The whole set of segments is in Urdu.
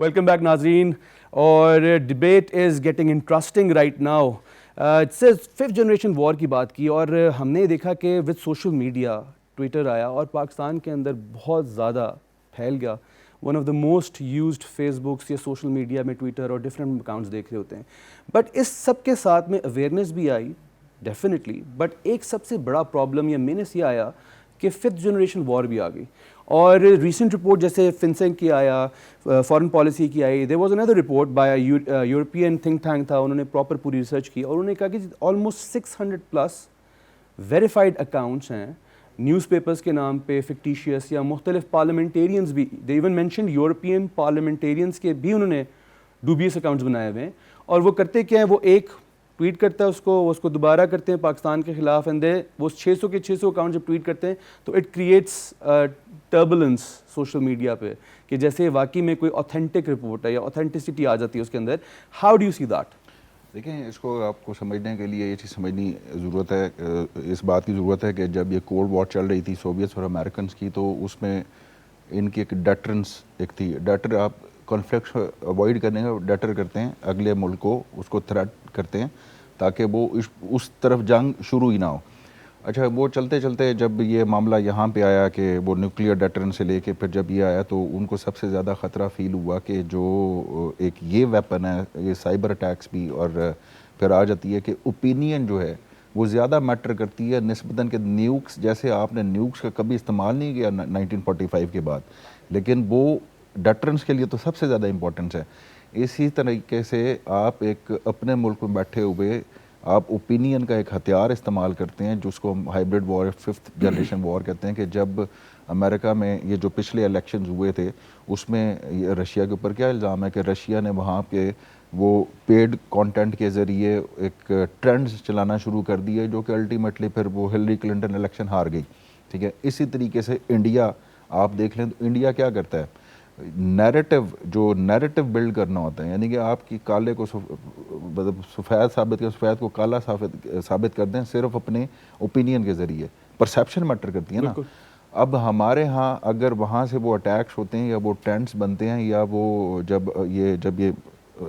ویلکم بیک ناظرین. اور debate is getting interesting right now. سے ففتھ جنریشن وار کی بات کی اور ہم نے دیکھا کہ وتھ سوشل میڈیا ٹویٹر آیا اور پاکستان کے اندر بہت زیادہ پھیل گیا. One of the most used Facebooks یا سوشل میڈیا میں ٹویٹر اور ڈفرینٹ اکاؤنٹس دیکھ رہے ہوتے ہیں. بٹ اس سب کے ساتھ میں اویئرنیس بھی آئی ڈیفینیٹلی, بٹ ایک سب سے بڑا پرابلم یا مینس یہ آیا کہ ففتھ جنریشن وار بھی آ گئی. اور ریسنٹ رپورٹ جیسے فنسینک کی آیا, فارن پالیسی کی آئی, دیر واز اندر report by European think tank تھا, انہوں نے پراپر پوری ریسرچ کی اور انہوں نے کہا کہ آلموسٹ 600+ ویریفائڈ اکاؤنٹس ہیں نیوز پیپرس کے نام پہ فکٹیشیس, یا مختلف پارلیمنٹیرینز بھی, they even mentioned European parliamentarians کے بھی انہوں نے ڈوبیس اکاؤنٹس بنائے ہوئے ہیں. اور وہ کرتے کیا ہیں, وہ ایک ٹویٹ کرتا ہے اس کو دوبارہ کرتے ہیں پاکستان کے خلاف, اینڈ وہ 600 کے 600 اکاؤنٹ جب ٹویٹ کرتے ہیں تو it creates turbulence social media پہ کہ جیسے واقعی میں کوئی اوتھینٹک رپورٹ ہے یا اوتھینٹسٹی آ جاتی ہے اس کے اندر. How do you see that? دیکھیں, اس کو آپ کو سمجھنے کے لیے یہ چیز سمجھنی ضرورت ہے, اس بات کی ضرورت ہے کہ جب یہ کولڈ وار چل رہی تھی سوویتس اور امریکنس کی, تو اس میں ان کی ایک ڈیٹرنس ایک تھی. ڈیٹر آپ کانفلکٹ اوائڈ کرنے کا ڈیٹر کرتے ہیں اگلے ملک کو, اس کو تھریٹ کرتے ہیں تاکہ وہ اس طرف جنگ شروع ہی نہ ہو. اچھا, وہ چلتے چلتے جب یہ معاملہ یہاں پہ آیا کہ وہ نیوکلیئر ڈیٹرن سے لے کے پھر جب یہ آیا تو ان کو سب سے زیادہ خطرہ فیل ہوا کہ جو ایک یہ ویپن ہے, یہ سائبر اٹیکس بھی, اور پھر آ جاتی ہے کہ اوپینین جو ہے وہ زیادہ میٹر کرتی ہے نسبتاً کہ نیوکس. جیسے آپ نے نیوکس کا کبھی استعمال نہیں کیا 1945 کے بعد, لیکن وہ ڈیٹرنس کے لیے تو سب سے زیادہ امپورٹنس ہے. اسی طریقے سے آپ ایک اپنے ملک میں بیٹھے ہوئے آپ اوپینین کا ایک ہتھیار استعمال کرتے ہیں جس کو ہم ہائبرڈ وار, ففتھ جنریشن وار کہتے ہیں, کہ جب امریکہ میں یہ جو پچھلے الیکشنز ہوئے تھے اس میں رشیا کے اوپر کیا الزام ہے کہ رشیا نے وہاں پہ وہ پیڈ کانٹینٹ کے ذریعے ایک ٹرینڈز چلانا شروع کر دیے جو کہ الٹیمیٹلی پھر وہ ہلری کلنٹن الیکشن ہار گئی. ٹھیک ہے, اسی طریقے سے انڈیا آپ دیکھ لیں تو انڈیا کیا کرتا ہے, نیریٹو بلڈ کرنا ہوتا ہے, یعنی کہ آپ کی کالے کو سفید ثابت کر, سفید کو کالا ثابت کر دیں صرف اپنے اوپینین کے ذریعے. پرسیپشن میٹر کرتی ہے نا. اب ہمارے ہاں اگر وہاں سے وہ اٹیکس ہوتے ہیں یا وہ ٹرینڈس بنتے ہیں, یا وہ جب یہ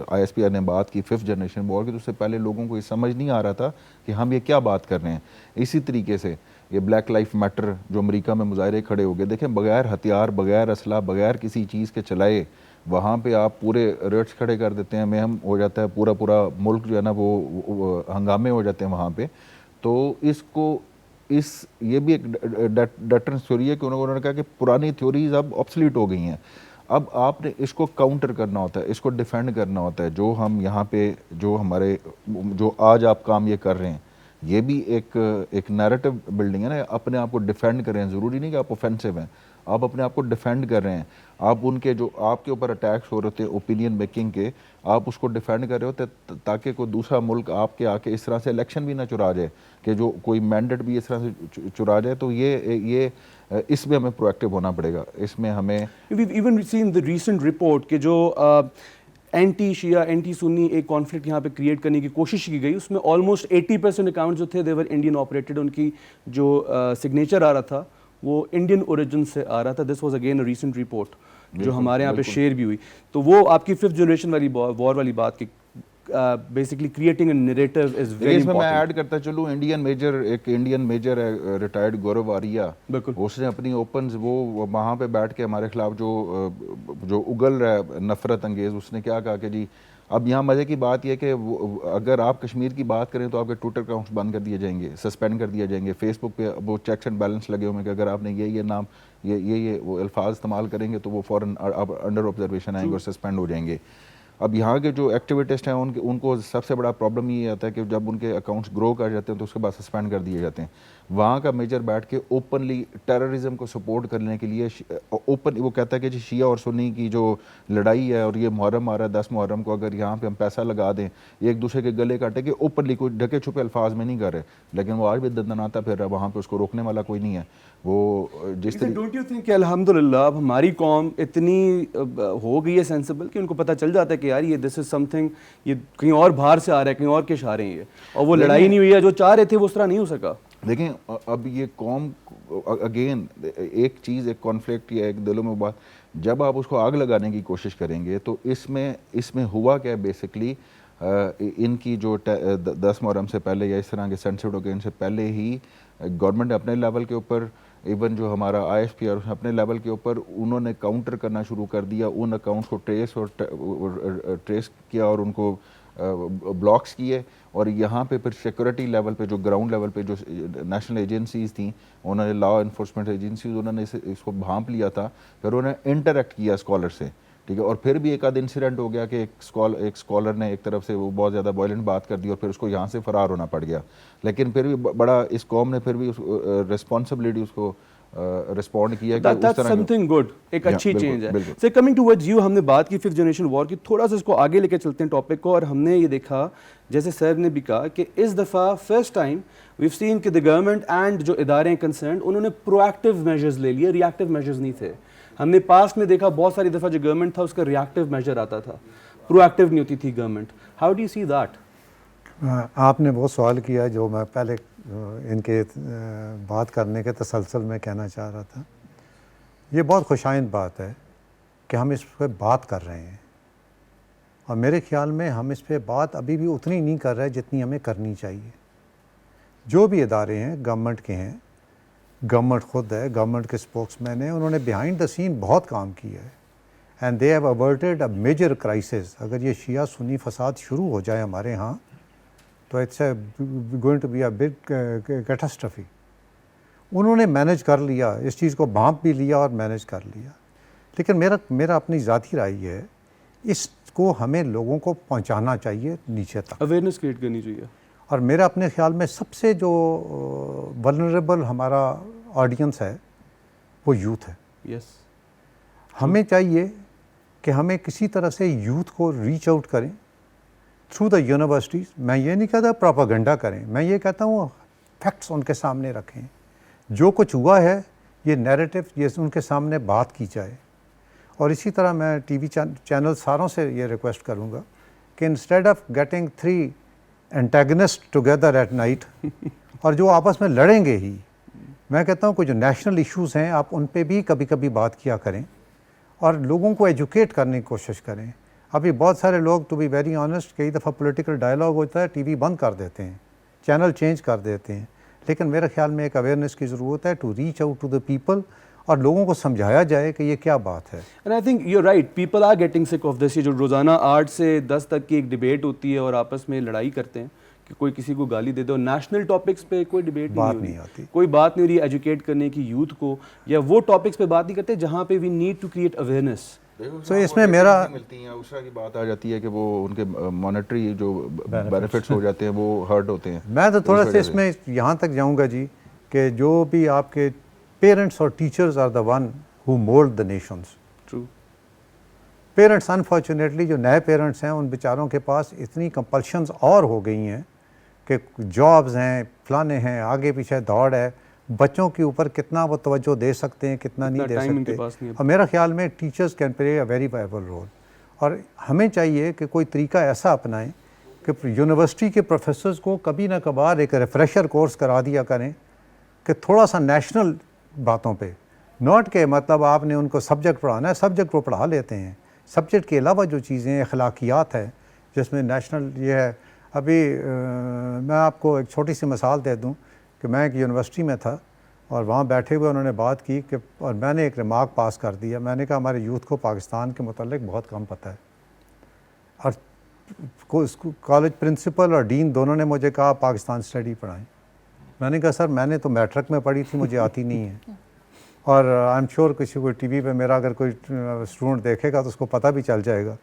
آئی ایس پی آر نے بات کی ففتھ جنریشن وار کی, تو اس سے پہلے لوگوں کو یہ سمجھ نہیں آ رہا تھا کہ ہم یہ کیا بات کر رہے ہیں. اسی طریقے سے یہ بلیک لائف میٹر جو امریکہ میں مظاہرے کھڑے ہو گئے, دیکھیں بغیر ہتھیار, بغیر اسلحہ, بغیر کسی چیز کے چلائے وہاں پہ آپ پورے ریٹس کھڑے کر دیتے ہیں, مہم ہو جاتا ہے, پورا ملک جو ہے نا وہ ہنگامے ہو جاتے ہیں وہاں پہ. تو یہ بھی ایک ڈیٹرنس تھیوری ہے کہ انہوں نے کہا کہ پرانی تھیوریز اب آبسلیٹ ہو گئی ہیں, اب آپ نے اس کو کاؤنٹر کرنا ہوتا ہے, اس کو ڈیفینڈ کرنا ہوتا ہے. جو ہم یہاں پہ جو آج آپ کام یہ کر رہے ہیں, یہ بھی ایک نیریٹو بلڈنگ ہے نا. اپنے آپ کو ڈیفینڈ کریں, ضروری نہیں کہ آپ اوفینسو ہیں, آپ اپنے آپ کو ڈیفینڈ کر رہے ہیں. آپ ان کے جو آپ کے اوپر اٹیکس ہو رہے ہوتے ہیں اوپینین میکنگ کے, آپ اس کو ڈیفینڈ کر رہے ہوتے تاکہ کوئی دوسرا ملک آپ کے آ کے اس طرح سے الیکشن بھی نہ چرا جائے, کہ جو کوئی مینڈیٹ بھی اس طرح سے چرا جائے. تو یہ اس میں ہمیں پرویکٹیو ہونا پڑے گا. اس میں ہمیں even seen the recent report کہ جو اینٹی شیعہ اینٹی سنی ایک کانفلکٹ یہاں پہ کریٹ کرنے کی کوشش کی گئی, اس میں آلموسٹ 80% اکاؤنٹ جو تھے دے ور انڈین آپریٹڈ. ان کی جو سگنیچر آ رہا تھا وہ انڈین اوریجن سے آ رہا تھا. This was again a recent report جو ہمارے یہاں پہ شیئر بھی ہوئی. تو وہ آپ کی ففتھ جنریشن والی وار والی بات کی basically creating a narrative is very important. میں ایڈ کرتا چلوں, ایک انڈین میجر ہے ریٹائرڈ گورو آریہ, اس نے اپنی اوپنز وہ وہاں پہ بیٹھ کے ہمارے خلاف جو اگل رہا ہے نفرت انگیز, اس نے کیا کہا کہ جی اب یہاں مزے کی بات یہ کہ اگر آپ کشمیر کی بات کریں تو آپ کے ٹویٹر اکاؤنٹس بند کر دیے جائیں گے, سسپینڈ کر دیے جائیں گے. فیس بک پہ وہ چیکس اینڈ بیلنس لگے ہوئے ہیں کہ اگر آپ نے یہ نام یہ وہ الفاظ استعمال کریں گے تو وہ فوراً انڈر آبزرویشن آئیں گے اور سسپینڈ ہو جائیں گے. اب یہاں کے جو ایکٹیویسٹ ہیں ان کو سب سے بڑا پرابلم یہ آتا ہے کہ جب ان کے اکاؤنٹس گرو کر جاتے ہیں تو اس کے بعد سسپینڈ کر دیے جاتے ہیں. وہاں کا میجر بیٹھ کے اوپنلی ٹیررزم کو سپورٹ کرنے کے لیے اوپن وہ کہتا ہے کہ جی شیعہ اور سنی کی جو لڑائی ہے, اور یہ محرم آ رہا ہے 10 محرم کو, اگر یہاں پہ ہم پیسہ لگا دیں ایک دوسرے کے گلے کاٹے, کہ اوپنلی کوئی ڈھکے چھپے الفاظ میں نہیں کر رہے, لیکن وہ آج بھی دندناتا پھر رہا, وہاں پہ اس کو روکنے والا کوئی نہیں ہے. وہ جس طرح ڈونٹ یو تھنک کہ الحمدللہ اب ہماری قوم اتنی ہو گئی ہے سینسیبل کہ ان کو پتہ چل جاتا ہے کہ یار یہ دس از سم تھنگ, یہ کہیں اور باہر سے آ رہا ہے, کہیں اور کش آ رہے ہیں یہ, اور وہ لڑائی نہیں ہوئی ہے جو چاہ رہے تھے وہ اس طرح نہیں ہو سکا. دیکھیں اب یہ قوم اگین ایک چیز، ایک کانفلکٹ یا ایک دلوں میں بات، جب آپ اس کو آگ لگانے کی کوشش کریں گے تو اس میں ہوا کیا بیسکلی، ان کی جو 10 محرم سے پہلے یا اس طرح کے سینسٹیو اوکیزن سے پہلے ہی گورنمنٹ نے اپنے لیول کے اوپر، ایون جو ہمارا آئی ایس پی آر اپنے لیول کے اوپر انہوں نے کاؤنٹر کرنا شروع کر دیا، ان اکاؤنٹس کو ٹریس کیا اور ان کو بلاکس کیے، اور یہاں پہ پھر سیکورٹی لیول پہ جو گراؤنڈ لیول پہ جو نیشنل ایجنسیز تھیں، انہوں نے لا انفورسمنٹ ایجنسیز، انہوں نے اس کو بھانپ لیا تھا، پھر انہوں نے انٹریکٹ کیا اسکالر سے، ٹھیک ہے، اور پھر بھی ایک آدھ انسیڈنٹ ہو گیا کہ ایک اسکالر نے ایک طرف سے وہ بہت زیادہ وائلنٹ بات کر دی اور پھر اس کو یہاں سے فرار ہونا پڑ گیا، لیکن پھر بھی بڑا اس قوم نے پھر بھی ریسپانسبلٹی اس کو رسپونڈ کیا کہ اس طرح سمتھنگ گڈ، ایک اچھی چینج ہے. سے کمنگ ٹوورڈز یو، ہم نے بات کی 5th جنریشن وار کی، تھوڑا سا اس کو آگے لے کے چلتے ہیں ٹاپک کو، اور ہم نے یہ دیکھا جیسے سر نے بھی کہا کہ اس دفعہ فرسٹ ٹائم ویو سین کہ دی گورنمنٹ اینڈ جو ادارے ہیں کنسرنڈ انہوں نے پرو ایکٹیو میجرز لے لیے، ری ایکٹیو میجرز نہیں تھے. ہم نے پاسٹ میں دیکھا بہت ساری دفعہ جو گورنمنٹ تھا اس کا ری ایکٹیو میجر آتا تھا، پرو ایکٹیو نہیں ہوتی تھی government. How do you see that? آپ نے وہ سوال کیا جو میں پہلے ان کے بات کرنے کے تسلسل میں کہنا چاہ رہا تھا. یہ بہت خوشائند بات ہے کہ ہم اس پہ بات کر رہے ہیں، اور میرے خیال میں ہم اس پہ بات ابھی بھی اتنی نہیں کر رہے جتنی ہمیں کرنی چاہیے. جو بھی ادارے ہیں گورنمنٹ کے ہیں، گورنمنٹ خود ہے، گورنمنٹ کے اسپوکس مین ہیں، انہوں نے بیہائنڈ دا سین بہت کام کیا ہے، and they have averted a major crisis. اگر یہ شیعہ سنی فساد شروع ہو جائے ہمارے ہاں تو it's going to be a big catastrophe. انہوں نے مینیج کر لیا، اس چیز کو بھانپ بھی لیا اور مینیج کر لیا. لیکن میرا اپنی ذاتی رائے ہے، اس کو ہمیں لوگوں کو پہنچانا چاہیے نیچے تک، اویئرنیس کریٹ کرنی چاہیے. اور میرا اپنے خیال میں سب سے جو ولنریبل ہمارا آڈینس ہے وہ یوتھ ہے. یس، ہمیں چاہیے کہ ہمیں کسی طرح سے یوتھ کو ریچ آؤٹ کریں تھرو دا یونیورسٹیز. میں یہ نہیں کہتا پروپیگنڈا کریں، میں یہ کہتا ہوں فیکٹس ان کے سامنے رکھیں، جو کچھ ہوا ہے یہ نیریٹو یہ ان کے سامنے بات کی جائے. اور اسی طرح میں ٹی وی چینل ساروں سے یہ ریکویسٹ کروں گا کہ instead of getting 3 antagonist together at night, اور جو آپس میں لڑیں گے ہی، میں کہتا ہوں کہ جو نیشنل ایشوز ہیں آپ ان پہ بھی کبھی کبھی بات کیا کریں اور لوگوں کو ایجوکیٹ کرنے کی کوشش کریں. ابھی بہت سارے لوگ ٹو بی ویری آنیسٹ کئی دفعہ پولیٹیکل ڈائلاگ ہوتا ہے ٹی وی بند کر دیتے ہیں، چینل چینج کر دیتے ہیں. لیکن میرے خیال میں ایک اویئرنیس کی ضرورت ہے to reach out to the people, اور لوگوں کو سمجھایا جائے کہ یہ کیا بات ہے. And I think you right, people are getting sick of this. یہ جو روزانہ 8 سے 10 تک کی ایک ڈبیٹ ہوتی ہے اور آپس میں لڑائی کرتے ہیں کہ کوئی کسی کو گالی دے دے، اور نیشنل ٹاپکس پہ کوئی ڈبیٹ نہیں آتی، کوئی بات نہیں ہو رہی ایجوکیٹ کرنے کی یوتھ کو، یا وہ ٹاپکس پہ بات نہیں کرتے جہاں پہ we need to create awareness. تو اس میں میرا ملتی ہیں اس طرح کی بات آ جاتی ہے کہ وہ ان کے مانیٹری جو بینیفٹس ہو جاتے ہیں وہ ہرٹ ہوتے ہیں. میں تو تھوڑا سا اس میں یہاں تک جاؤں گا جی کہ جو بھی آپ کے پیرنٹس اور teachers are the one who mould the nations. True. Parents unfortunately جو نئے پیرنٹس ہیں ان بیچاروں کے پاس اتنی کمپلشنز اور ہو گئی ہیں کہ جابز ہیں، فلانے ہیں، آگے پیچھے دوڑ ہے، بچوں کے اوپر کتنا وہ توجہ دے سکتے ہیں کتنا نہیں دے سکتے. اور میرا خیال میں teachers can play a very viable role. اور ہمیں چاہیے کہ کوئی طریقہ ایسا اپنائیں کہ یونیورسٹی کے پروفیسرز کو کبھی نہ کبھار ایک ریفریشر کورس کرا دیا کریں کہ تھوڑا سا نیشنل باتوں پہ، ناٹ کہ مطلب آپ نے ان کو سبجیکٹ پڑھانا ہے، سبجیکٹ وہ پڑھا لیتے ہیں، سبجیکٹ کے علاوہ جو چیزیں اخلاقیات ہے جس میں نیشنل یہ ہے. ابھی میں آپ کو ایک چھوٹی سی مثال دے دوں کہ میں ایک یونیورسٹی میں تھا اور وہاں بیٹھے ہوئے انہوں نے بات کی کہ، اور میں نے ایک ریمارک پاس کر دیا. میں نے کہا ہمارے یوتھ کو پاکستان کے متعلق بہت کم پتہ ہے. اور کالج پرنسپل اور ڈین دونوں نے مجھے کہا پاکستان اسٹڈی پڑھائیں. میں نے کہا سر میں نے تو میٹرک میں پڑھی تھی، مجھے آتی نہیں ہے. اور آئی ایم شیور کسی کو ٹی وی پہ میرا اگر کوئی اسٹوڈنٹ دیکھے گا تو اس کو پتہ بھی چل جائے گا.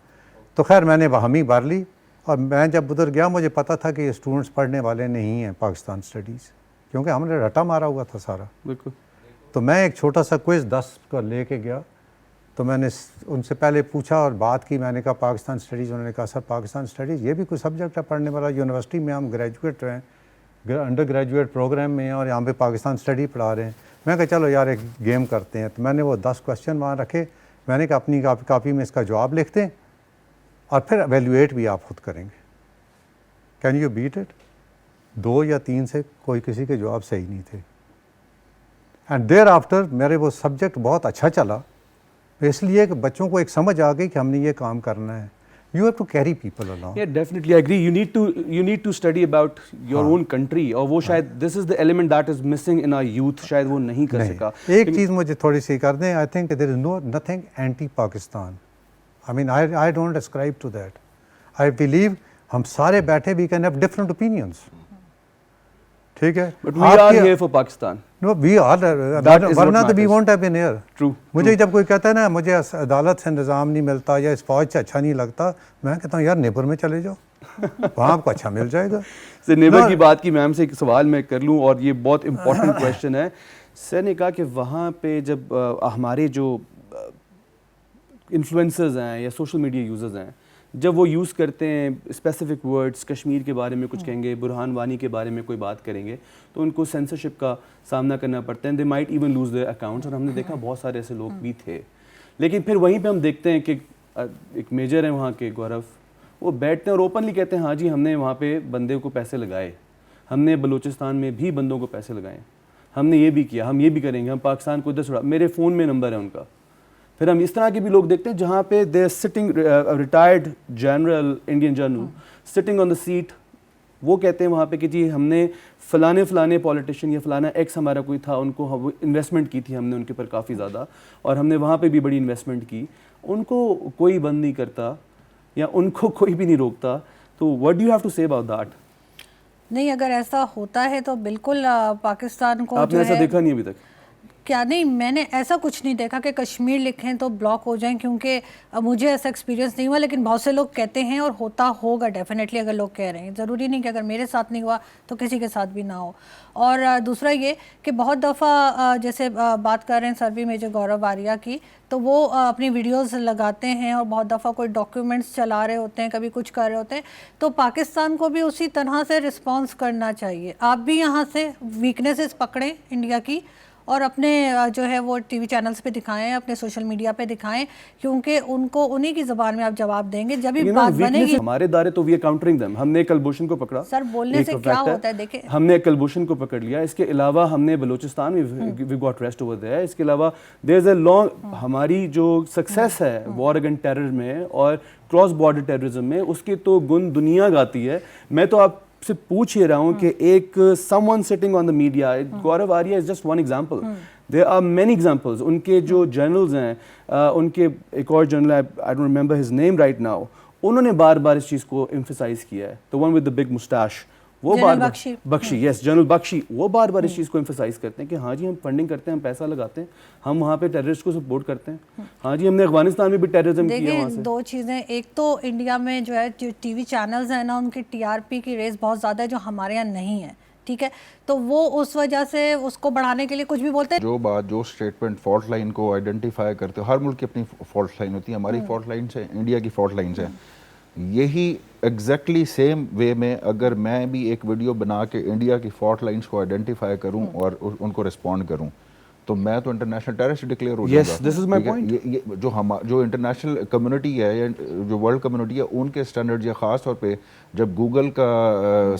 تو خیر میں نے حامی بھر لی، اور میں جب ادھر گیا مجھے پتہ تھا کہ یہ اسٹوڈنٹس پڑھنے والے نہیں ہیں پاکستان اسٹڈیز، کیونکہ ہم نے رٹا مارا ہوا تھا سارا. بالکل. تو میں ایک چھوٹا سا کوئز 10 کا لے کے گیا، تو میں نے ان سے پہلے پوچھا اور بات کی. میں نے کہا پاکستان اسٹڈیز، انہوں نے کہا سر پاکستان اسٹڈیز یہ بھی کوئی سبجیکٹ ہے پڑھنے والا؟ یونیورسٹی میں ہم گریجویٹ ہیں، انڈر گریجویٹ پروگرام میں ہیں اور یہاں پہ پاکستان اسٹڈی پڑھا رہے ہیں. میں کہا چلو یار ایک گیم کرتے ہیں. تو میں نے وہ 10 کوسچن وہاں رکھے. میں نے کہا اپنی کاپی میں اس کا جواب لکھ دیں اور پھر ایویلویٹ بھی آپ خود کریں گے. Can you bat it? 2 یا 3 سے کوئی کسی کے جواب صحیح نہیں تھے. اینڈ دیر آفٹر میرے وہ سبجیکٹ بہت اچھا چلا اس لیے کہ بچوں کو ایک سمجھ آ گئی کہ ہم نے یہ کام کرنا ہے. You have to carry people along. Yeah, definitely I agree. You need to study about your own country. اور وہ شاید this is the element that is missing in our youth. شاید وہ نہیں کر سکا. ایک چیز مجھے تھوڑی سی کر دیں. I think there is nothing anti-Pakistan. I mean I don't ascribe to that. I believe ہم سارے بیٹھے we can have different opinions. ٹھیک ہے. But we are here for Pakistan. No, we are. ورنہ تو we won't have been here. True. مجھے جب کوئی کہتا ہے نا مجھے عدالت سے نظام نہیں ملتا یا اس فوج سے اچھا نہیں لگتا میں کہتا ہوں یار نیبر میں چلے جاؤ وہاں آپ کو اچھا مل جائے گا. سر نیبر کی بات کی میم سے ایک سوال میں کر لوں اور یہ بہت امپورٹنٹ کویشچن ہے. سر نے کہا کہ وہاں پہ جب ہمارے جو انفلوئنسرز ہیں یا سوشل میڈیا یوزرز ہیں جب وہ یوز کرتے ہیں اسپیسیفک ورڈز کشمیر کے بارے میں کچھ کہیں گے برہان وانی کے بارے میں کوئی بات کریں گے تو ان کو سینسرشپ کا سامنا کرنا پڑتا ہے. They might even lose their accounts اور ہم نے دیکھا بہت سارے ایسے لوگ بھی تھے. لیکن پھر وہیں پہ ہم دیکھتے ہیں کہ ایک میجر ہیں وہاں کے گورو وہ بیٹھتے ہیں اور اوپنلی کہتے ہیں ہاں جی ہم نے وہاں پہ بندے کو پیسے لگائے ہم نے بلوچستان میں بھی بندوں کو پیسے لگائے ہم نے یہ بھی کیا ہم یہ بھی کریں گے ہم پاکستان کو ادھر چھوڑا میرے فون میں نمبر ہے ان کا. پھر ہم اس طرح کے بھی لوگ دیکھتے ہیں جہاں پہ they sitting retired general Indian general sitting on the set وہ کہتے ہیں وہاں پہ کہ جی ہم نے فلانے پولیٹیشین یا فلانا ایکس ہمارا کوئی تھا ان کو انویسٹمنٹ کی تھی ہم نے ان کے اوپر کافی زیادہ اور ہم نے وہاں پہ بھی بڑی انویسٹمنٹ کی. ان کو کوئی بند نہیں کرتا یا ان کو کوئی بھی نہیں روکتا. تو what do you have to say about that? نہیں اگر ایسا ہوتا ہے تو بالکل پاکستان کو آپ نے ایسا دیکھا نہیں ابھی تک؟ کیا نہیں میں نے ایسا کچھ نہیں دیکھا کہ کشمیر لکھیں تو بلاک ہو جائیں کیونکہ مجھے ایسا ایکسپیرینس نہیں ہوا لیکن بہت سے لوگ کہتے ہیں اور ہوتا ہوگا ڈیفینیٹلی اگر لوگ کہہ رہے ہیں ضروری نہیں کہ اگر میرے ساتھ نہیں ہوا تو کسی کے ساتھ بھی نہ ہو. اور دوسرا یہ کہ بہت دفعہ جیسے بات کر رہے ہیں سر بھی میجر گورو واریہ کی تو وہ اپنی ویڈیوز لگاتے ہیں اور بہت دفعہ کوئی ڈاکیومنٹس چلا رہے ہوتے ہیں کبھی کچھ کر رہے ہوتے ہیں تو پاکستان کو بھی اسی طرح سے رسپانس کرنا چاہیے. آپ بھی یہاں سے ویکنیسز پکڑیں انڈیا کی اور اپنے جو ہے وہ ٹی وی چینلز پہ دکھائیں اپنے سوشل میڈیا پہ دکھائیں کیونکہ ان کو انہی کی زبان میں آپ جواب دیں گے جب ہی بات بنے گی. ہمارے ادارے تو وی آر کاؤنٹرنگ دیم. ہم نے کلبھوشن کو پکڑا سر بولنے سے کیا ہوتا ہے دیکھیں ہم نے کلبھوشن کو پکڑ لیا. اس کے علاوہ ہم نے بلوچستان میں we got rest over there. اس کے علاوہ دیر از اے لانگ ہماری جو سکسیس ہے وار اگینسٹ ٹیرر میں اور کراس بارڈر ٹیررزم میں اس کی تو گن دنیا گاتی ہے. میں تو آپ سے پوچھ ہی رہا ہوں کہ ایک someone sitting on the media Gaurav Arya is just one example. There are many examples. ان کے جو جرنلز ہیں ان کے ایک اور journal I don't remember his name right now انہوں نے بار بار اس چیز کو emphasize کیا ہے. The one with the big mustache وہ بار بخشی یس جنرل بخشی وہ بار بار اس چیز کو emphasize کرتے ہیں کہ ہاں جی ہم فنڈنگ کرتے ہیں ہم پیسہ لگاتے ہیں ہم وہاں پہ ٹیررسٹ کو سپورٹ کرتے ہیں. ہاں جی ہم نے افغانستان میں بھی ٹیررزم کیا وہاں سے. دو چیزیں ایک تو انڈیا میں جو ہے ٹی وی چینلز ہیں نا ان کی TRP کی ریس بہت زیادہ ہے جو ہمارے یہاں نہیں ہے. ٹھیک ہے تو وہ اس وجہ سے اس کو بڑھانے کے لیے کچھ بھی بولتے ہیں. جو بات جو اسٹیٹمنٹ فالٹ لائن کو آئیڈینٹیفائی کرتے ہو ہر ملک کی اپنی فالٹ لائن ہوتی ہے. ہماری فالٹ لائنس ہیں انڈیا کی فالٹ لائنس ہیں. یہی ایگزیکٹلی سیم وے میں اگر میں بھی ایک ویڈیو بنا کے انڈیا کی فالٹ لائنس کو آئیڈینٹیفائی کروں اور ان کو رسپونڈ کروں تو میں تو انٹرنیشنل ٹیررسٹ ڈکلیئر ہو جاؤں گا. دس از مائی پوائنٹ. جو انٹرنیشنل کمیونٹی ہے یا جو ورلڈ کمیونٹی ہے ان کے اسٹینڈرڈ یا خاص طور پہ جب گوگل کا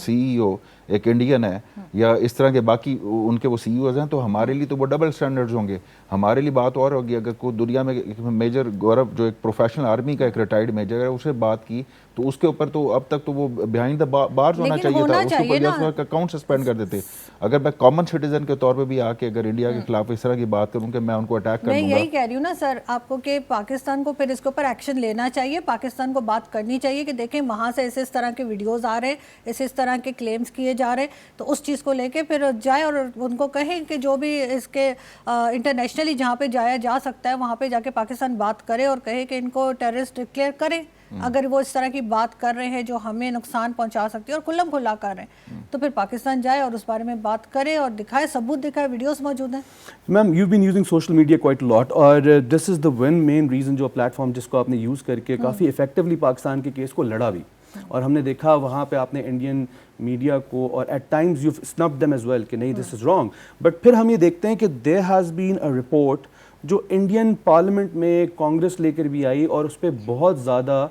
CEO ایک انڈین ہے یا اس طرح کے باقی ان کے وہ CEOs ہیں تو ہمارے لیے تو وہ ڈبل اسٹینڈرڈز ہوں گے. ہمارے لیے بات اور ہوگی اگر کوئی دنیا میں میجر گورو جو ایک پروفیشنل آرمی کا ایک ریٹائرڈ میجر ہے اسے بات کی تو اس کے اوپر تو اب تک تو وہ بیہائنڈ دا بارز ہونا چاہیے تھا. اس کے اوپر اکاؤنٹ سسپینڈ کر دیتے. اگر میں کامن سٹیزن کے طور پہ بھی آ کے اگر انڈیا کے خلاف اس طرح کی بات کروں کہ میں ان کو اٹیک کر دوں گا. میں یہی کہہ رہی ہوں نا سر آپ کو کہ پاکستان کو پھر اس کے اوپر ایکشن لینا چاہیے. پاکستان کو بات کرنی چاہیے کہ دیکھیں وہاں سے اس طرح کے ویڈیوز آ رہے ہیں اس طرح کے کلیمز کیے جا رہے ہیں تو اس چیز کو لے کے پھر جائے اور ان کو کہیں کہ جو بھی اس کے انٹرنیشنلی جہاں پہ جایا جا سکتا ہے وہاں پہ جا کے پاکستان بات کرے اور کہے کہ ان کو ٹیررسٹ ڈکلیئر کرے اگر وہ اس طرح کی بات کر رہے ہیں جو ہمیں نقصان پہنچا سکتی ہے اور کھلم کھلا کر رہے ہیں تو پھر پاکستان جائے اور اس بارے میں بات کرے اور دکھائے ثبوت دکھائے. ویڈیوز موجود ہیں. Ma'am you been using social media quite lot اور this is the one main reason جو پلیٹ فارم جس کو آپ نے یوز کر کے کافی افیکٹولی پاکستان کے کیس کو لڑا بھی اور ہم نے دیکھا وہاں پہ آپ نے انڈین میڈیا کو اور at times you snubbed them as well کہ نہیں دس از رانگ. بٹ پھر ہم یہ دیکھتے ہیں کہ there has been a report جو انڈین پارلیمنٹ میں کانگریس لے کر بھی آئی اور اس پہ بہت زیادہ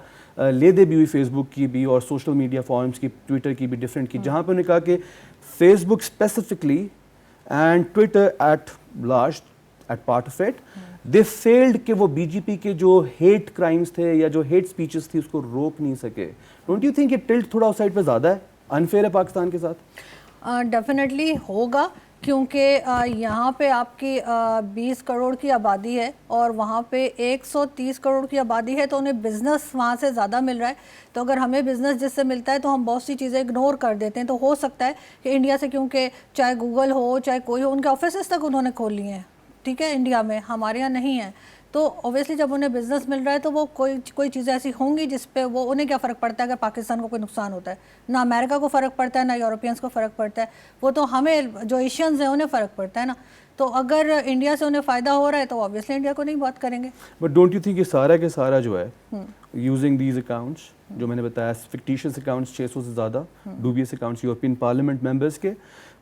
لے دے بھی ہوئی فیس بک کی بھی اور سوشل میڈیا فارمز کی, ٹویٹر کی بھی ڈفرینٹ کی, جہاں پہ انہوں نے کہا کہ Facebook specifically and Twitter at large at part of it they felt کہ وہ بی جے پی کے جو ہیٹ کرائمز تھے یا جو ہیٹ سپیچز تھی اس کو روک نہیں سکے. ڈونٹ یو تھنک یہ ٹلٹ تھوڑا اس سائڈ پہ زیادہ ہے, انفیئر ہے پاکستان کے ساتھ؟ ڈیفینیٹلی ہوگا, کیونکہ یہاں پہ آپ کی 20 کروڑ کی آبادی ہے اور وہاں پہ 130 کروڑ کی آبادی ہے, تو انہیں بزنس وہاں سے زیادہ مل رہا ہے. تو اگر ہمیں بزنس جس سے ملتا ہے تو ہم بہت سی چیزیں اگنور کر دیتے ہیں. تو ہو سکتا ہے کہ انڈیا سے, کیونکہ چاہے گوگل ہو چاہے کوئی ہو, ان کے آفیسز تک انہوں نے کھول لیے ہیں, ٹھیک ہے, انڈیا میں, ہمارے یہاں نہیں ہے. تو اوبیسلی جب انہیں بزنس مل رہا ہے تو وہ کوئی چیزیں ایسی ہوں گی جس پہ وہ, انہیں کیا فرق پڑتا ہے اگر پاکستان کو کوئی نقصان ہوتا ہے؟ نہ امریکہ کو فرق پڑتا ہے, نہ یورپینس کو فرق پڑتا ہے, وہ تو ہمیں جو ایشینز ہیں انہیں فرق پڑتا ہے نا. تو اگر انڈیا سے انہیں فائدہ ہو رہا ہے تو اوبیسلی انڈیا کو نہیں بات کریں گے. بٹ ڈونٹ یو تھنک یہ سارا کے سارا جو ہے یوزنگ دیز اکاؤنٹس جو میں نے بتایا, فکٹیشیس اکاؤنٹس 600 سے زیادہ, ڈوبیس اکاؤنٹس یورپین پارلیمنٹ ممبرس کے,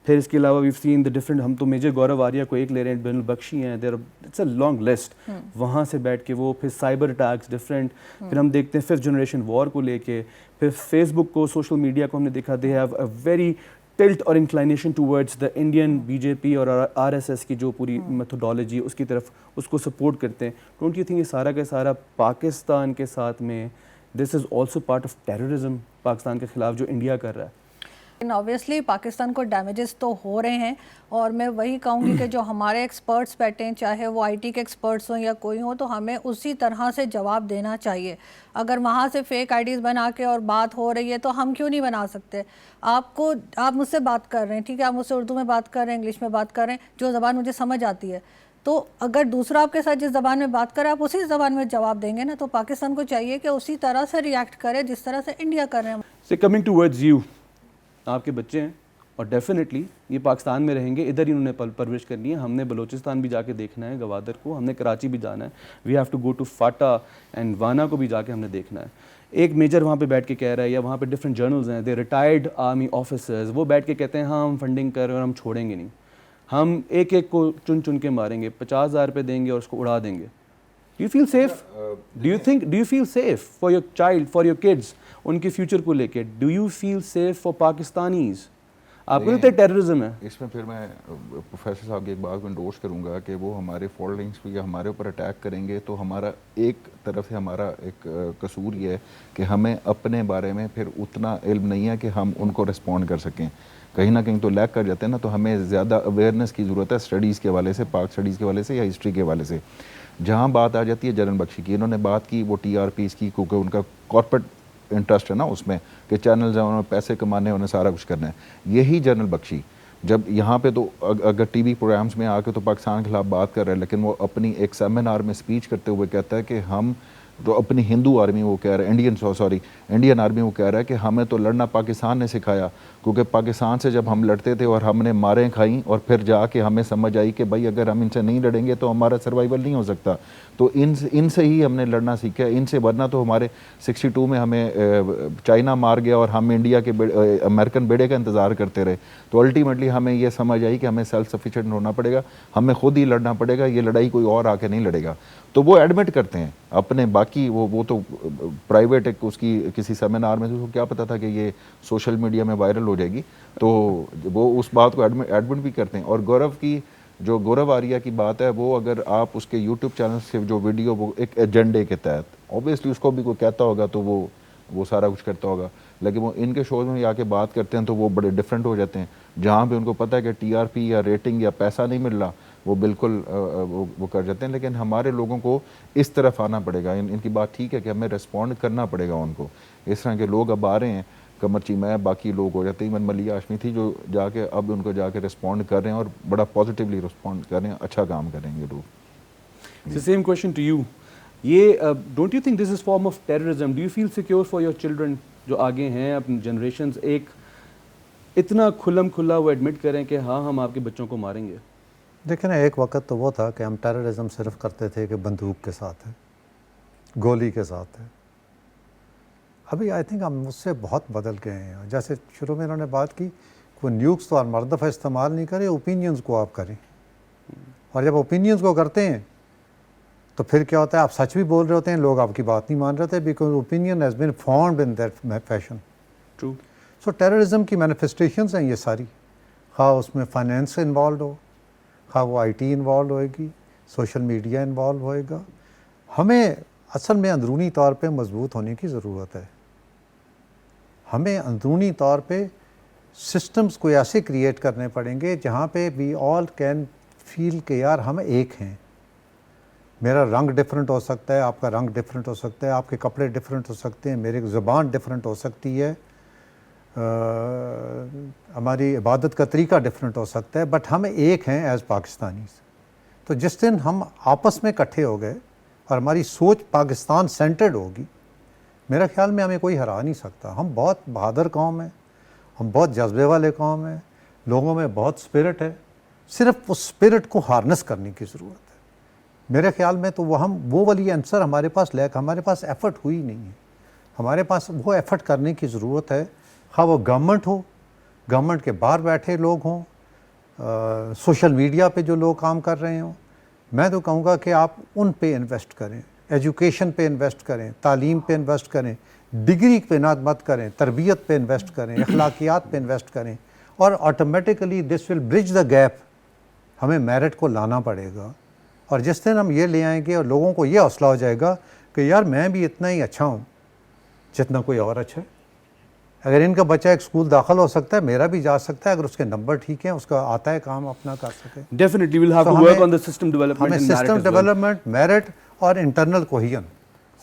پھر اس کے علاوہ ویو سین دا ڈفرنٹ, ہم تو میجر گورو آریہ کو ایک لے رہے ہیں, بین البخشی ہیں, there it's a long list, وہاں سے بیٹھ کے وہ, پھر سائبر اٹیکس ڈفرینٹ, پھر ہم دیکھتے ہیں 5th جنریشن وار کو لے کے, پھر فیس بک کو, سوشل میڈیا کو ہم نے دیکھا they have a very tilt اور inclination towards the Indian B J P اور آر ایس ایس کی جو پوری میتھڈالوجی اس کی طرف اس کو سپورٹ کرتے ہیں. ڈونٹ یو تھنک یہ سارا کا سارا پاکستان کے ساتھ میں this is also part of terrorism Pakistan کے خلاف جو انڈیا کر رہا ہے؟ اوبیسلی پاکستان کو ڈیمیجز تو ہو رہے ہیں, اور میں وہی کہوں گی کہ جو ہمارے ایکسپرٹس بیٹھے ہیں, چاہے وہ آئی ٹی کے ایکسپرٹس ہوں یا کوئی ہوں, تو ہمیں اسی طرح سے جواب دینا چاہیے. اگر وہاں سے فیک آئی ڈیز بنا کے اور بات ہو رہی ہے تو ہم کیوں نہیں بنا سکتے؟ آپ مجھ سے بات کر رہے ہیں, ٹھیک ہے, آپ مجھ سے اردو میں بات کر رہے ہیں, انگلش میں بات کر رہے ہیں, جو زبان مجھے سمجھ آتی ہے, تو اگر دوسرا آپ کے ساتھ جس زبان میں بات کرے آپ اسی زبان میں جواب دیں گے نا. تو پاکستان کو چاہیے کہ اسی طرح سے ریئیکٹ کرے جس طرح سے انڈیا کر رہے ہیں. سے کمنگ ٹوورڈز یو, آپ کے بچے ہیں اور ڈیفینیٹلی یہ پاکستان میں رہیں گے, ادھر ہی انہوں نے پرورش کرنی ہے. ہم نے بلوچستان بھی جا کے دیکھنا ہے, گوادر کو, ہم نے کراچی بھی جانا ہے, we have to go to FATA and Wana کو بھی جا کے ہم نے دیکھنا ہے. ایک میجر وہاں پہ بیٹھ کے کہہ رہا ہے, یا وہاں پہ ڈفرینٹ جرنلز ہیں, دے ریٹائرڈ آرمی آفیسرز, وہ بیٹھ کے کہتے ہیں ہاں ہم فنڈنگ کر رہے ہیں اور ہم چھوڑیں گے نہیں, ہم ایک ایک کو چن چن کے ماریں گے, 50,000 روپے دیں گے اور اس کو اڑا دیں گے. Do you feel safe? Do you feel safe for your child, for your kids, ان کے فیوچر کو لے کے؟ Do you feel safe for Pakistanis? آپ کو لگتا ہے ٹیررزم ہے اس میں؟ پھر میں پروفیسر صاحب کی ایک بات کو انڈورس کروں گا کہ وہ ہمارے فالٹ لائنس پہ یا ہمارے اوپر اٹیک کریں گے تو ہمارا ایک طرف سے ہمارا ایک قصور یہ ہے کہ ہمیں اپنے بارے میں پھر اتنا علم نہیں ہے کہ ہم ان کو رسپونڈ کر سکیں. کہیں نہ کہیں تو لیک کر جاتے ہیں نا, تو ہمیں زیادہ اویئرنیس کی ضرورت ہے اسٹڈیز کے حوالے سے, پاک اسٹڈیز کے حوالے سے یا ہسٹری کے حوالے سے. جہاں بات آ جاتی ہے جنرل بخشی کی, انہوں نے بات کی وہ ٹی آر پیز کی, کیونکہ ان کا کارپوریٹ انٹرسٹ ہے نا اس میں کہ چینلز ہیں, انہوں نے پیسے کمانے, انہیں سارا کچھ کرنا ہے. یہی جنرل بخشی جب یہاں پہ تو اگر ٹی وی پروگرامز میں آ کے تو پاکستان کے خلاف بات کر رہا ہے, لیکن وہ اپنی ایک سیمینار میں اسپیچ کرتے ہوئے کہتا ہے کہ ہم تو اپنی ہندو آرمی وہ کہہ رہا ہے, انڈین آرمی وہ کہہ رہا ہے کہ ہمیں تو لڑنا پاکستان نے سکھایا, کیونکہ پاکستان سے جب ہم لڑتے تھے اور ہم نے ماریں کھائیں اور پھر جا کے ہمیں سمجھ آئی کہ بھائی اگر ہم ان سے نہیں لڑیں گے تو ہمارا سروائیول نہیں ہو سکتا, تو ان سے ہی ہم نے لڑنا سیکھا ہے, ان سے. ورنہ تو ہمارے 62 میں ہمیں چائنا مار گیا اور ہم انڈیا کے امریکن بیڑے کا انتظار کرتے رہے. تو الٹیمیٹلی ہمیں یہ سمجھ آئی کہ ہمیں سیلف سفیشینٹ ہونا پڑے گا, ہمیں خود ہی لڑنا پڑے گا, یہ لڑائی کوئی اور آ کے نہیں لڑے گا. تو وہ ایڈمٹ کرتے ہیں اپنے, باقی وہ تو پرائیویٹ ایک اس کی کسی سیمینار میں, تو کیا پتا تھا کہ یہ سوشل میڈیا میں وائرل ہو جائے گی, تو وہ اس بات کو ایڈمٹ بھی کرتے ہیں. اور گورو کی جو گورو آریہ کی بات ہے, وہ اگر آپ اس کے یوٹیوب چینل سے جو ویڈیو, وہ ایک ایجنڈے کے تحت, اوبیسلی اس کو بھی کوئی کہتا ہوگا تو وہ سارا کچھ کرتا ہوگا, لیکن وہ ان کے شوز میں آ کے بات کرتے ہیں تو وہ بڑے ڈفرینٹ ہو جاتے ہیں. جہاں پہ ان کو پتہ ہے کہ ٹی آر پی یا ریٹنگ یا پیسہ نہیں مل رہا, وہ بالکل وہ کر جاتے ہیں. لیکن ہمارے لوگوں کو اس طرف آنا پڑے گا. ان کی بات ٹھیک ہے کہ ہمیں ریسپونڈ کرنا پڑے گا ان کو. اس طرح کے لوگ اب آ رہے ہیں, کمرچی میں باقی لوگ ہو جاتے ہیں, ایون ملیہ ہاشمی تھی جو جا کے اب ان کو جا کے ریسپونڈ کر رہے ہیں اور بڑا پازیٹیولی ریسپونڈ کر رہے ہیں, اچھا کام کر رہے ہیں یہ لوگ. سیم کویشچن ٹو یو, یہ don't you think this is form of terrorism? Do you feel secure for your children جو آگے ہیں, اپنی جنریشنز, ایک اتنا کھلم کھلا وہ ایڈمٹ کریں کہ ہاں ہم آپ کے بچوں کو ماریں گے؟ دیکھیں نا, ایک وقت تو وہ تھا کہ ہم ٹیررزم صرف کرتے تھے کہ بندوق کے ساتھ ہے, گولی کے ساتھ ہے. ابھی آئی تھنک ہم اس سے بہت بدل گئے ہیں. جیسے شروع میں انہوں نے بات کی, کوئی نیوکس تو مردفع استعمال نہیں کرے, اوپینینز کو آپ کریں, اور جب اوپینینز کو کرتے ہیں تو پھر کیا ہوتا ہے, آپ سچ بھی بول رہے ہوتے ہیں, لوگ آپ کی بات نہیں مان رہے ہوتے, because opinion has been formed in that fashion. True. So terrorism کی مینیفیسٹیشنز ہیں یہ ساری, خواہ اس میں فائنینس انوالوڈ ہو, خواہ وہ آئی ٹی انوالو ہوئے گی, سوشل میڈیا انوالو ہوئے گا. ہمیں اصل میں اندرونی طور پہ مضبوط ہونے کی ضرورت ہے. ہمیں اندرونی طور پہ سسٹمز کو ایسے کریٹ کرنے پڑیں گے جہاں پہ وی آل کین فیل کہ یار ہم ایک ہیں. میرا رنگ ڈفرینٹ ہو سکتا ہے, آپ کا رنگ ڈفرینٹ ہو سکتا ہے, آپ کے کپڑے ڈفرینٹ ہو سکتے ہیں, میری زبان ڈفرینٹ ہو سکتی ہے, ہماری عبادت کا طریقہ ڈفرینٹ ہو سکتا ہے, بٹ ہم ایک ہیں ایز پاکستانیز. تو جس دن ہم آپس میں اکٹھے ہو گئے اور ہماری سوچ پاکستان سینٹرڈ ہوگی, میرا خیال میں ہمیں کوئی ہرا نہیں سکتا. ہم بہت بہادر قوم ہیں, ہم بہت جذبے والے قوم ہیں, لوگوں میں بہت اسپرٹ ہے, صرف اس اسپرٹ کو ہارنس کرنے کی ضرورت ہے. میرے خیال میں تو وہ والی آنسر ہمارے پاس ہمارے پاس ایفرٹ ہوئی نہیں ہے. ہمارے پاس وہ ایفرٹ کرنے کی ضرورت ہے, خواہ وہ گورنمنٹ ہو, گورنمنٹ کے باہر بیٹھے لوگ ہوں, سوشل میڈیا پہ جو لوگ کام کر رہے ہوں. میں تو کہوں گا کہ آپ ان پہ انویسٹ کریں, ایجوکیشن پہ انویسٹ کریں, تعلیم پہ انویسٹ کریں, ڈگری پہ مت کریں, تربیت پہ انویسٹ کریں, اخلاقیات پہ انویسٹ کریں, اور automatically this will bridge the gap. ہمیں میرٹ کو لانا پڑے گا, اور جس دن ہم یہ لے آئیں گے اور لوگوں کو یہ حوصلہ ہو جائے گا کہ یار میں بھی اتنا ہی اچھا ہوں جتنا کوئی اور اچھا ہے. اگر ان کا بچہ ایک اسکول داخل ہو سکتا ہے, میرا بھی جا سکتا ہے, اگر اس کے نمبر ٹھیک ہیں, اس کا آتا ہے کام اپنا کر سکے. Definitely we'll have to work on the system development ہمیں and merit system as well. Development, merit اور انٹرنل کوہیژن.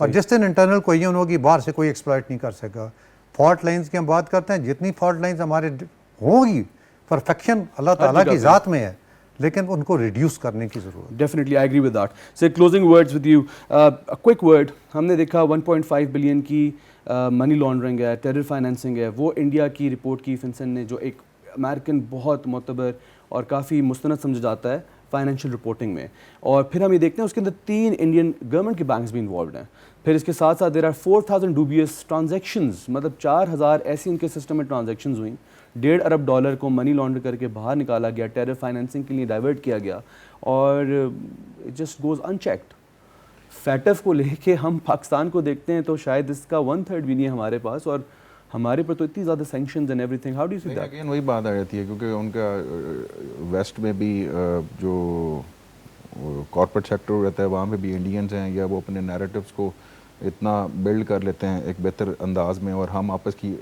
اور جس دن انٹرنل کوہیژن ہوگی, باہر سے کوئی ایکسپلائٹ نہیں کر سکے. فالٹ لائنز کی ہم بات کرتے ہیں, جتنی فالٹ لائنز ہمارے ہوں گی, پرفیکشن اللہ تعالیٰ کی ذات میں ہے, لیکن ان کو ریڈیوس کرنے کی ضرورت ہے. Definitely, I agree with that. So closing words with you. A quick word. ہم نے دیکھا 1.5 بلین کی منی لانڈرنگ ہے, ٹیرر فائنینسنگ ہے, وہ انڈیا کی رپورٹ کی فنسن نے, جو ایک امریکن بہت معتبر اور کافی مستند سمجھا جاتا ہے فائنینشیل رپورٹنگ میں. اور پھر ہم یہ دیکھتے ہیں اس کے اندر 3 انڈین گورنمنٹ کے بینکس بھی انوالوڈ ہیں. پھر اس کے ساتھ ساتھ دیر آر 4000 ڈوبیس ٹرانزیکشنز, مطلب 4000 ایسی ان کے سسٹم میں ٹرانزیکشنز ہوئیں. $1.5 ارب کو منی لانڈر کر کے باہر نکالا گیا, ٹیرر فائنینسنگ کے لیے ڈائیورٹ کیا گیا, اور it just goes in checked. FATF کو لے کے ہم پاکستان کو دیکھتے ہیں تو شاید اس کا 1/3 بھی نہیں ہے ہمارے پاس, اور ہمارے پر تو اتنی زیادہ sanctions and every thing. How do you see that? Again وہی بات آ جاتی ہے, کیونکہ ان کا ویسٹ میں بھی جو کارپوریٹ سیکٹر رہتا ہے, وہاں پہ بھی انڈینز ہیں, یا وہ اپنے نیریٹیوز کو اتنا بلڈ کر لیتے ہیں ایک بہتر انداز میں, اور ہم آپس کی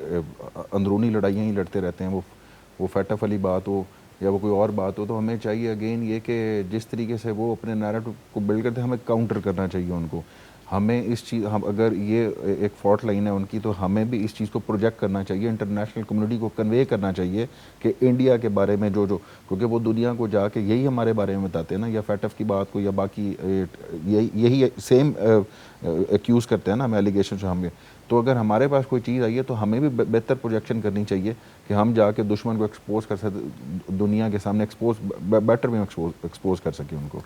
اندرونی لڑائیاں ہی لڑتے رہتے ہیں. وہ فیٹف والی بات ہو یا وہ کوئی اور بات ہو, تو ہمیں چاہیے اگین یہ کہ جس طریقے سے وہ اپنے نیریٹو کو بلڈ کرتے ہیں, ہمیں کاؤنٹر کرنا چاہیے ان کو. ہمیں اس چیز, ہم اگر یہ ایک فالٹ لائن ہے ان کی, تو ہمیں بھی اس چیز کو پروجیکٹ کرنا چاہیے, انٹرنیشنل کمیونٹی کو کنوے کرنا چاہیے کہ انڈیا کے بارے میں جو کیونکہ وہ دنیا کو جا کے یہی ہمارے بارے میں بتاتے ہیں نا, یا فیٹف کی بات کو یا باقی یہی سیم ایکیوز کرتے ہیں نا ہمیں, ایلیگیشن جو ہمیں. تو اگر ہمارے پاس کوئی چیز آئی ہے تو ہمیں بھی بہتر پروجیکشن کرنی چاہیے کہ ہم جا کے دشمن کو ایکسپوز کر سکتے, دنیا کے سامنے بیٹر میں ایکسپوز کر سکیں ان کو.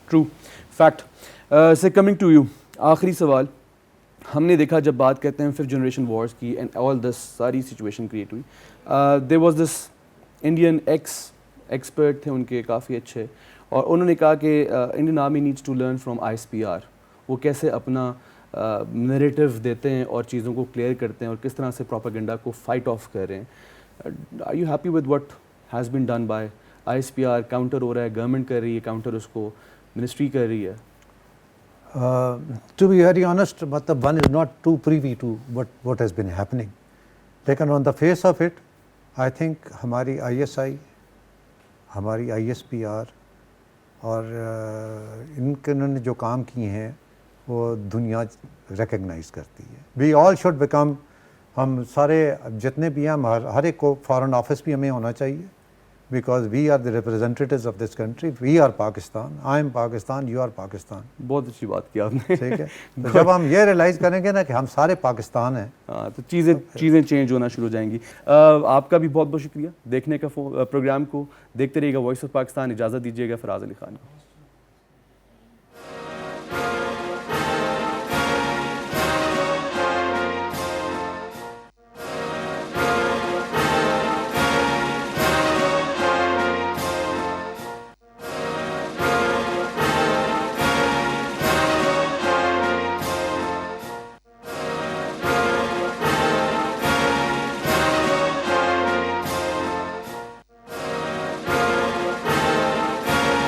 True fact. سے کمنگ ٹو یو, آخری سوال. ہم نے دیکھا جب بات کرتے ہیں 5th جنریشن وارز کی اینڈ آل دس ساری سچویشن کریٹ ہوئی, there was this Indian expert تھے ان کے کافی اچھے, اور انہوں نے کہا کہ Indian army needs to learn from ISPR. وہ کیسے اپنا نیریٹو دیتے ہیں اور چیزوں کو کلیئر کرتے ہیں, اور کس طرح سے پروپیگنڈا کو فائٹ آف کر رہے ہیں. Are you happy with what has been done by ISPR؟ Counter ہو رہا ہے, گورنمنٹ کر رہی ہے کاؤنٹر, اس کو منسٹری کر رہی ہے. To be very honest, مطلب one is not too privy to what has been happening. لیکن on the face of it, I think ہماری ISI, ہماری ISPR اور انہوں نے جو کام کیے ہیں وہ دنیا ریکگنائز کرتی ہے. We all should become, ہم سارے جتنے بھی ہیں, ہر ایک کو فارن آفس بھی ہمیں ہونا چاہیے, because we are the representatives of this country. We are Pakistan. I am Pakistan. You are Pakistan. بہت اچھی بات کی آپ نے. ٹھیک ہے, تو جب ہم یہ ریئلائز کریں گے نا کہ ہم سارے پاکستان ہیں, ہاں, تو چیزیں چینج ہونا شروع ہو جائیں گی. آپ کا بھی بہت بہت شکریہ دیکھنے کا پروگرام کو. دیکھتے رہیے گا وائس آف پاکستان. اجازت دیجیے گا فراز علی خان کو.